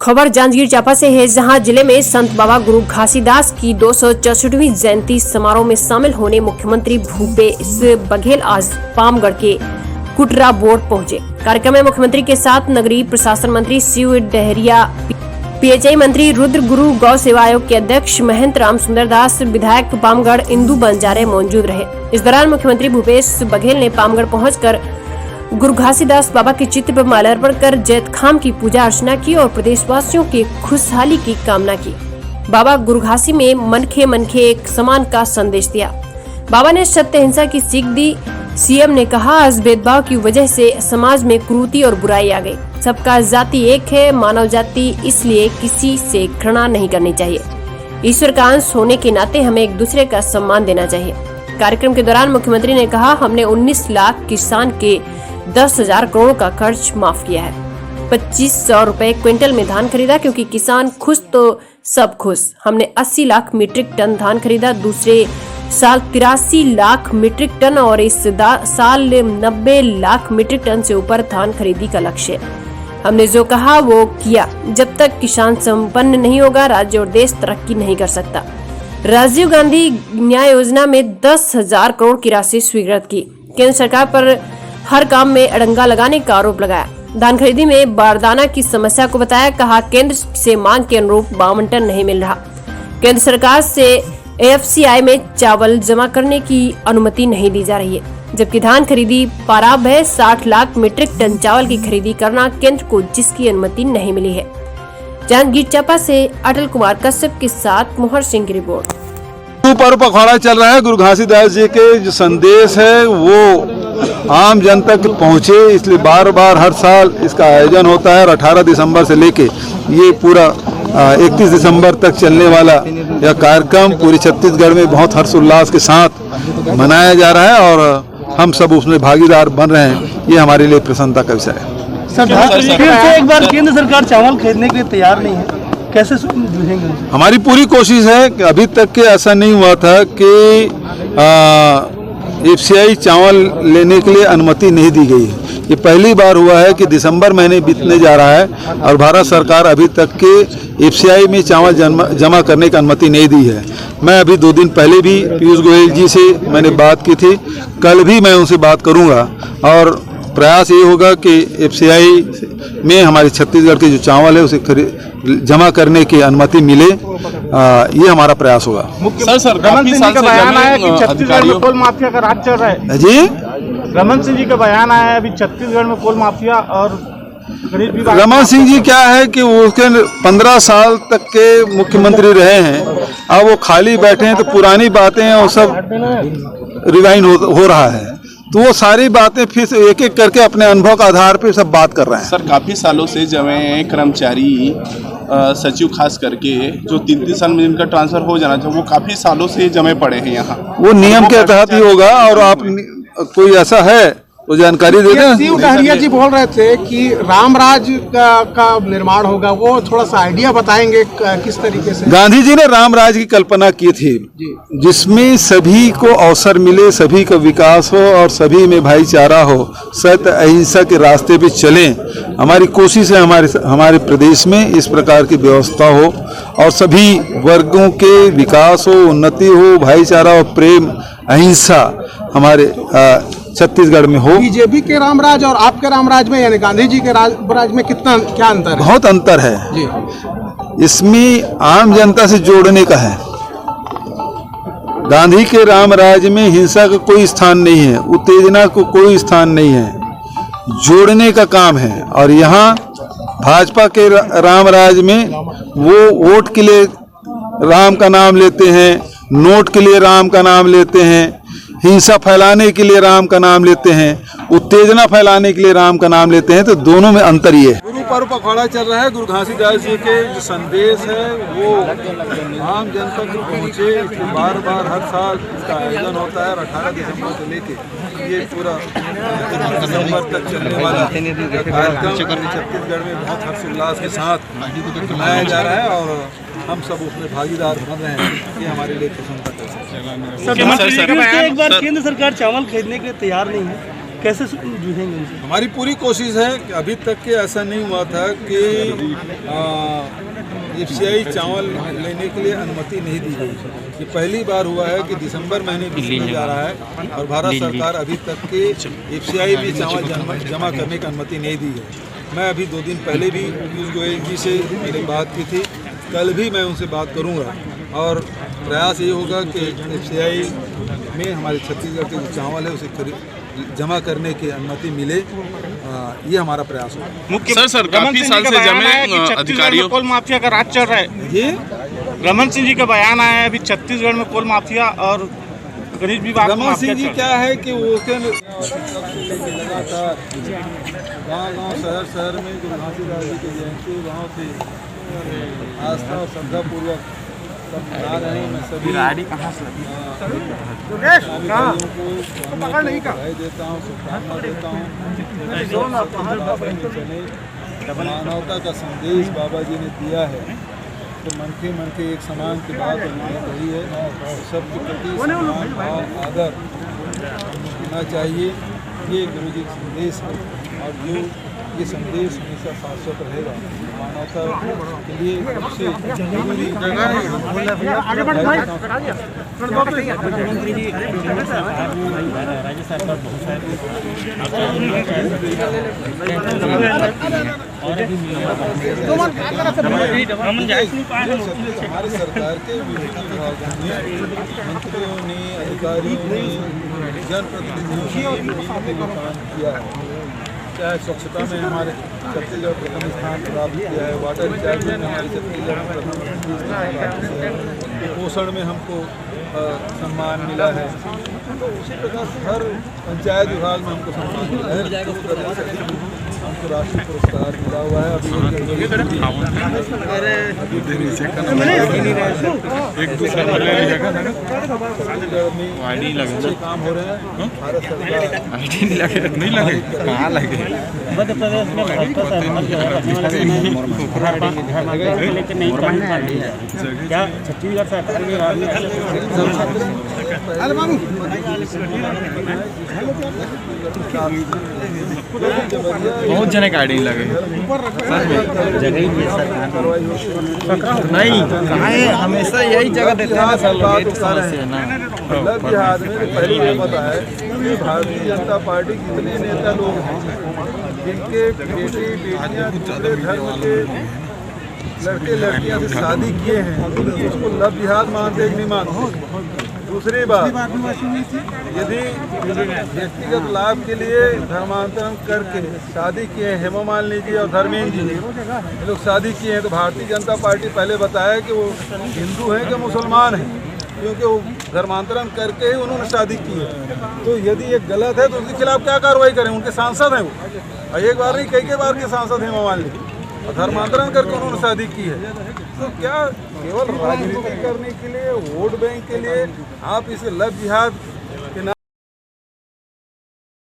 खबर जांजगीर चांपा से है, जहां जिले में संत बाबा गुरु घासीदास की 264वीं जयंती समारोह में शामिल होने मुख्यमंत्री भूपेश बघेल आज पामगढ़ के कुटरा बोर्ड पहुंचे। कार्यक्रम में मुख्यमंत्री के साथ नगरीय प्रशासन मंत्री शिव डहरिया, पीएचई मंत्री रुद्र गुरु, गौ सेवा आयोग के अध्यक्ष महंत राम सुंदर दास, विधायक पामगढ़ इंदू बंजारे मौजूद रहे। इस दौरान मुख्यमंत्री भूपेश बघेल ने पामगढ़ पहुंचकर गुरु घासीदास बाबा के चित्र पर माल्यार्पण कर जैत खाम की पूजा अर्चना की और प्रदेशवासियों की खुशहाली की कामना की। बाबा गुरु घासी में मनखे एक समान का संदेश दिया। बाबा ने सत्य अहिंसा की सीख दी। सीएम ने कहा, आज भेदभाव की वजह से समाज में क्रूरता और बुराई आ गई। सबका जाति एक है, मानव जाति, इसलिए किसी से घृणा नहीं करनी चाहिए। ईश्वर का अंश होने के नाते हमें एक दूसरे का सम्मान देना चाहिए। कार्यक्रम के दौरान मुख्यमंत्री ने कहा, हमने 19 लाख किसान के 10,000 करोड़ का कर्ज माफ किया है। 2500 रुपए क्विंटल में धान खरीदा, क्योंकि किसान खुश तो सब खुश। हमने 80 लाख मीट्रिक टन धान खरीदा, दूसरे साल 83 लाख मीट्रिक टन और इस साल 90 लाख मीट्रिक टन से ऊपर धान खरीदी का लक्ष्य है। हमने जो कहा वो किया। जब तक किसान संपन्न नहीं होगा, राज्य और देश तरक्की नहीं कर सकता। राजीव गांधी न्याय योजना में 10,000 करोड़ की राशि स्वीकृत की। केंद्र सरकार पर हर काम में अड़ंगा लगाने का आरोप लगाया। धान खरीदी में बारदाना की समस्या को बताया, कहा केंद्र से मांग के अनुरूप आवंटन नहीं मिल रहा। केंद्र सरकार से एफसीआई में चावल जमा करने की अनुमति नहीं दी जा रही है, जबकि धान खरीदी पाराब है। 60 लाख मीट्रिक टन चावल की खरीदी करना केंद्र को, जिसकी अनुमति नहीं मिली है। जांजगीर चांपा से अटल कुमार कश्यप के साथ मोहर सिंह की रिपोर्ट। पर्व पखवाड़ा चल रहा है। गुरु घासीदास जी के जो संदेश है वो आम जन तक पहुँचे, इसलिए बार बार हर साल इसका आयोजन होता है और 18 दिसंबर से लेके ये पूरा 31 दिसंबर तक चलने वाला यह कार्यक्रम पूरे छत्तीसगढ़ में बहुत हर्षोल्लास के साथ मनाया जा रहा है और हम सब उसमें भागीदार बन रहे हैं। ये हमारे लिए प्रसन्नता का विषय है। सर, फिर से एक बार केंद्र सरकार चावल खरीदने के लिए तैयार नहीं है, कैसे जूझेंगे? हमारी पूरी कोशिश है कि अभी तक के ऐसा नहीं हुआ था कि एफसीआई चावल लेने के लिए अनुमति नहीं दी गई है। ये पहली बार हुआ है कि दिसंबर महीने बीतने जा रहा है और भारत सरकार अभी तक के एफसीआई में चावल जमा करने की अनुमति नहीं दी है। मैं अभी 2 दिन पहले भी पीयूष गोयल जी से मैंने बात की थी, कल भी मैं उनसे बात करूंगा और प्रयास ये होगा कि एफसीआई में हमारे छत्तीसगढ़ के जो चावल है उसे जमा करने की अनुमति मिले। ये हमारा प्रयास होगा। सर, रमन सिंह जी का बयान आया कि छत्तीसगढ़ में कोल माफिया का राज चल रहा है। जी, रमन सिंह जी का बयान आया है अभी छत्तीसगढ़ में कोल माफिया और रमन सिंह जी क्या है कि वो उसके 15 साल तक के मुख्यमंत्री रहे हैं, अब वो खाली बैठे हैं तो पुरानी बातें हैं वो सब रिवाइंड हो रहा है, तो वो सारी बातें फिर से एक एक करके अपने अनुभव के आधार पे सब बात कर रहे हैं। सर, काफ़ी सालों से जमे कर्मचारी सचिव खास करके जो 3-3 साल में जिनका ट्रांसफर हो जाना चाहिए, वो काफ़ी सालों से जमे पड़े हैं यहाँ। वो नियम के तहत ही होगा और आप कोई ऐसा है तो जानकारी दे दें। शिव डहरिया जी बोल रहे थे कि रामराज का निर्माण होगा, वो थोड़ा सा आइडिया बताएंगे किस तरीके से? गांधी जी ने रामराज की कल्पना की थी, जिसमें सभी को अवसर मिले, सभी का विकास हो और सभी में भाईचारा हो, सत्य अहिंसा के रास्ते पे चलें। हमारी कोशिश है हमारे प्रदेश में इस प्रकार की व्यवस्था हो और सभी वर्गों के विकास हो, उन्नति हो, भाईचारा और प्रेम अहिंसा हमारे छत्तीसगढ़ में हो। बीजेपी के रामराज और आपके रामराज में यानी गांधी जी के रामराज में क्या अंतर है? बहुत अंतर है जी। इसमें आम जनता से जोड़ने का है। गांधी के रामराज में हिंसा का कोई स्थान नहीं है, उत्तेजना को कोई स्थान नहीं है, जोड़ने का काम है। और यहाँ भाजपा के रामराज में वो वोट के लिए राम का नाम लेते हैं, नोट के लिए राम का नाम लेते हैं, हिंसा फैलाने के लिए राम का नाम लेते हैं, उत्तेजना फैलाने के लिए राम का नाम लेते हैं, तो दोनों में अंतर ये है। गुरु पर्व पखवाड़ा चल रहा है। गुरु घासीदास जी के जो संदेश है वो आम जनता तक पहुँचे, इसलिए बार बार हर साल इसका आयोजन होता है और 18 दिसंबर से लेके ये पूरा 31 दिसंबर तक चलने वाला कार्यक्रम छत्तीसगढ़ में बहुत हर्षोल्लास के साथ मनाया जा रहा है और हम सब उसमें भागीदार बन रहे हैं। ये हमारे लिए प्रसन्नता का विषय है। एक बार केंद्र सरकार चावल खरीदने के लिए तैयार नहीं है, कैसे जूझेंगे इनसे? हमारी पूरी कोशिश है कि अभी तक के ऐसा नहीं हुआ था कि एफसीआई चावल लेने के लिए अनुमति नहीं दी गई। ये पहली बार हुआ है कि दिसंबर महीने में जा रहा है और भारत सरकार अभी तक के एफसीआई में चावल जमा करने की अनुमति नहीं दी है। मैं अभी 2 दिन पहले भी पीयूष गोयल जी से मैंने बात की थी, कल भी मैं उनसे बात करूंगा और प्रयास ये होगा कि एफसीआई में हमारे छत्तीसगढ़ के जो चावल है उसे जमा करने की अनुमति मिले। ये हमारा प्रयास होगा। सर काफी साल से जमे अधिकारियों कोल माफिया का राज चल रहा है। ये रमन सिंह जी का बयान आया है अभी छत्तीसगढ़ में कोल माफिया और खनिज विभाग रमन सिंह जी क्या है कि वो लगातार गाँव शहर में जो घासीदास जी की जयंती वहाँ से आस्था और श्रद्धा पूर्वक सब मना रहे हैं। मैं सभी बधाई देता हूँ, शुभकामना देता हूँ। मानवता का संदेश बाबा जी ने दिया है तो मन के एक समान की बात उन्होंने कही है। सबके प्रति समान भाव आदर होना चाहिए, ये गुरु जी का संदेश है और जो ये संदेश हमेशा शाश्वत रहेगा। मानवता के लिए सबसे जरूरी हमारे सरकार के विभिन्न विभागों में मंत्रियों ने, अधिकारियों ने, जनप्रतिनिधियों ने काम किया है। चाहे स्वच्छता में हमारे छत्तीसगढ़ प्रथम स्थान प्राप्त किया है, वाटर रिचार्ज में हमारे छत्तीसगढ़ प्रथम स्थान प्राप्त किया है, पोषण में हमको सम्मान मिला है। तो उसी प्रकार से हर पंचायत विभाग में हमको सम्मान मिला है। हमको राष्ट्रीय पुरस्कार मिला हुआ है। अभी अच्छे काम हो रहे हैं। भारत सरकार मध्य प्रदेश में क्या छत्तीसगढ़ बहुत जने गाड़ी लगे नहीं कहाँ है, हमेशा यही जगह देते हैं। पहले ये बताया कि भारतीय जनता पार्टी के कितने नेता लोग हैं जिनके बेटे बेटियां दूसरे धर्म के लड़के लड़कियां से शादी किए हैं, उसको लव जिहाद मानते नहीं मानते। दूसरी बात, यदि व्यक्तिगत लाभ के लिए धर्मांतरण करके शादी किए हैं, हेमा मालिनी जी और धर्मेंद्र जी ये लोग शादी किए हैं, तो भारतीय जनता पार्टी पहले बताया कि वो हिंदू हैं कि मुसलमान हैं, क्योंकि वो धर्मांतरण करके ही उन्होंने शादी की है। तो यदि ये गलत है तो उसके खिलाफ क्या कार्रवाई करें? उनके सांसद हैं वो, और एक बार नहीं कई बार के सांसद हैं हेमा मालिनी, और धर्मांतरण करके उन्होंने शादी की है। तो क्या केवल राजनीति करने के लिए, वोट बैंक के लिए आप इसे लव जिहाद